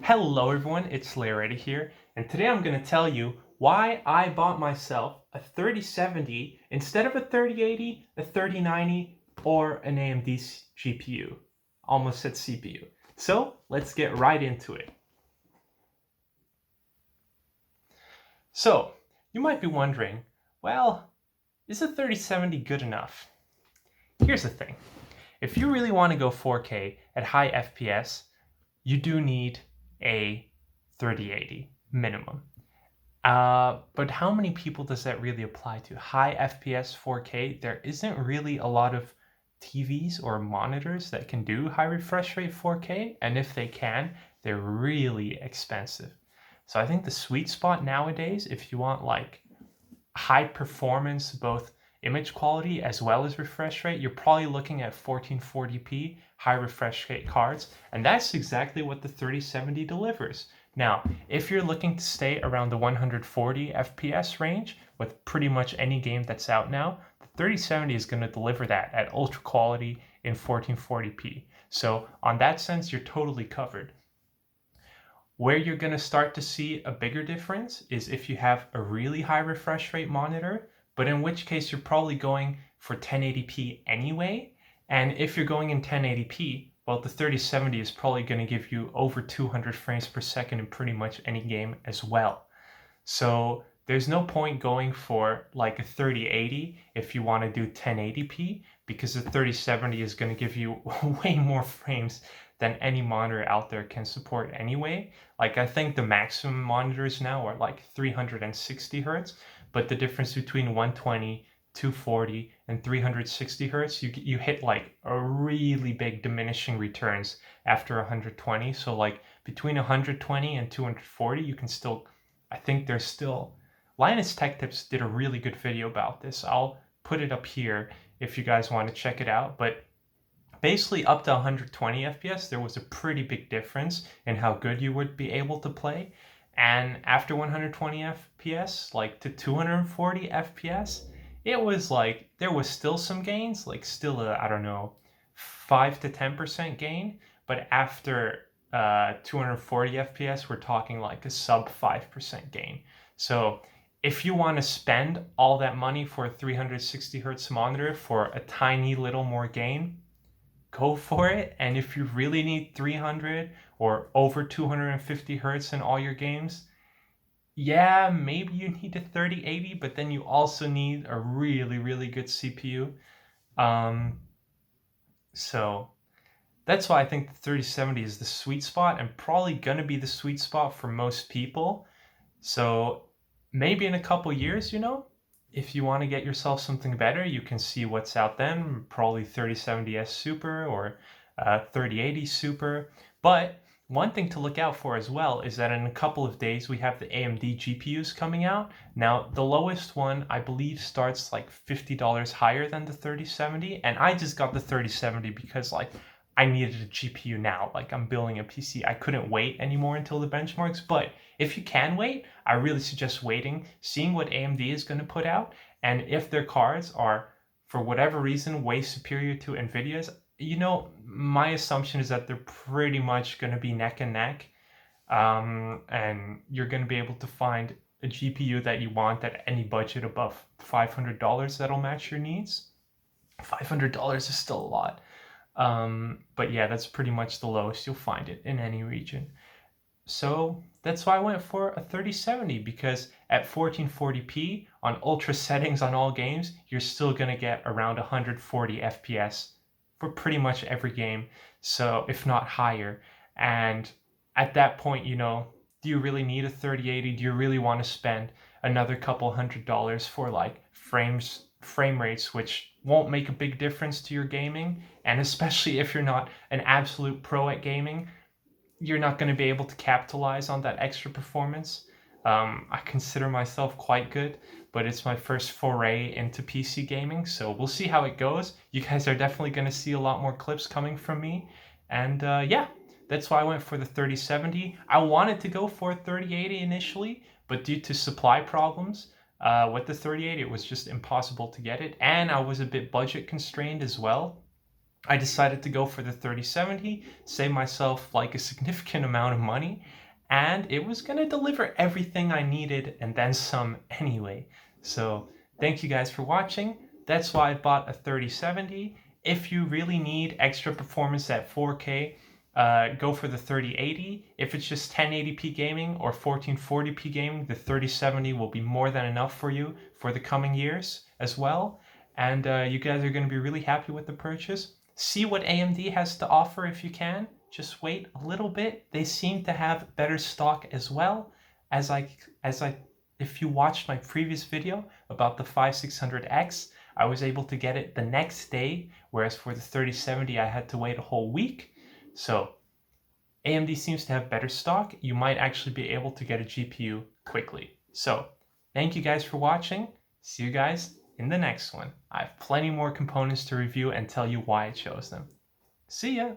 Hello everyone, it's Larry here, and today I'm going to tell you why I bought myself a 3070 instead of a 3080, a 3090, or an AMD GPU. Almost said CPU. So let's get right into it. So, you might be wondering, well, is a 3070 good enough? Here's the thing. If you really want to go 4K at high FPS, you do need a 3080 minimum. But how many people does that really apply to? High FPS 4K, there isn't really a lot of TVs or monitors that can do high refresh rate 4K, and if they can, they're really expensive. So I think the sweet spot nowadays, if you want like high performance, both image quality as well as refresh rate, you're probably looking at 1440p high refresh rate cards, and that's exactly what the 3070 delivers. Now, if you're looking to stay around the 140 FPS range with pretty much any game that's out now, the 3070 is going to deliver that at ultra quality in 1440p. So on that sense, you're totally covered. Where you're going to start to see a bigger difference is if you have a really high refresh rate monitor, but in which case you're probably going for 1080p anyway. And if you're going in 1080p, well, the 3070 is probably going to give you over 200 frames per second in pretty much any game as well. So there's no point going for like a 3080 if you want to do 1080p, because the 3070 is going to give you way more frames than any monitor out there can support anyway. Like I think the maximum monitors now are like 360 hertz, but the difference between 120, 240, and 360 hertz, you hit like a really big diminishing returns after 120. So like between 120 and 240, you can still, I think there's still, Linus Tech Tips did a really good video about this. I'll put it up here if you guys want to check it out. But basically up to 120 FPS, there was a pretty big difference in how good you would be able to play. And after 120 FPS, like to 240 FPS, it was like, there was still some gains, like still a, I don't know, 5 to 10% gain. But after 240 FPS, we're talking like a sub 5% gain. So if you want to spend all that money for a 360 hertz monitor for a tiny little more gain, go for it. And if you really need 300 or over 250 hertz in all your games, yeah, maybe you need a 3080, but then you also need a really, really good CPU. So that's why I think the 3070 is the sweet spot and probably gonna be the sweet spot for most people. So maybe in a couple years, if you want to get yourself something better, you can see what's out then, probably 3070S Super or 3080 Super. But one thing to look out for as well is that in a couple of days, we have the AMD GPUs coming out. Now, the lowest one, I believe, starts like $50 higher than the 3070. And I just got the 3070 because like I needed a GPU now. Like I'm building a PC. I couldn't wait anymore until the benchmarks. But if you can wait, I really suggest waiting, seeing what AMD is going to put out. And if their cards are, for whatever reason, way superior to NVIDIA's, my assumption is that they're pretty much going to be neck and neck. And you're going to be able to find a GPU that you want at any budget above $500 that'll match your needs. $500 is still a lot. But yeah, that's pretty much the lowest you'll find it in any region. So that's why I went for a 3070, because at 1440p on ultra settings on all games, you're still going to get around 140 FPS for pretty much every game. So if not higher. And at that point, do you really need a 3080? Do you really want to spend another couple $100 for like frame rates, which won't make a big difference to your gaming? And especially if you're not an absolute pro at gaming, you're not going to be able to capitalize on that extra performance. I consider myself quite good, but it's my first foray into PC gaming, so we'll see how it goes. You guys are definitely going to see a lot more clips coming from me. And yeah, that's why I went for the 3070. I wanted to go for a 3080 initially, but due to supply problems, with the 3080, it was just impossible to get it. And I was a bit budget constrained as well. I decided to go for the 3070, save myself like a significant amount of money, and it was going to deliver everything I needed and then some anyway. So thank you guys for watching. That's why I bought a 3070. If you really need extra performance at 4K, go for the 3080. If it's just 1080p gaming or 1440p gaming, the 3070 will be more than enough for you for the coming years as well. And you guys are going to be really happy with the purchase. See what AMD has to offer if you can. Just wait a little bit. They seem to have better stock as well. If you watched my previous video about the 5600X, I was able to get it the next day, whereas for the 3070 I had to wait a whole week. So AMD seems to have better stock. You might actually be able to get a GPU quickly. So thank you guys for watching. See you guys in the next one. I have plenty more components to review and tell you why I chose them. See ya!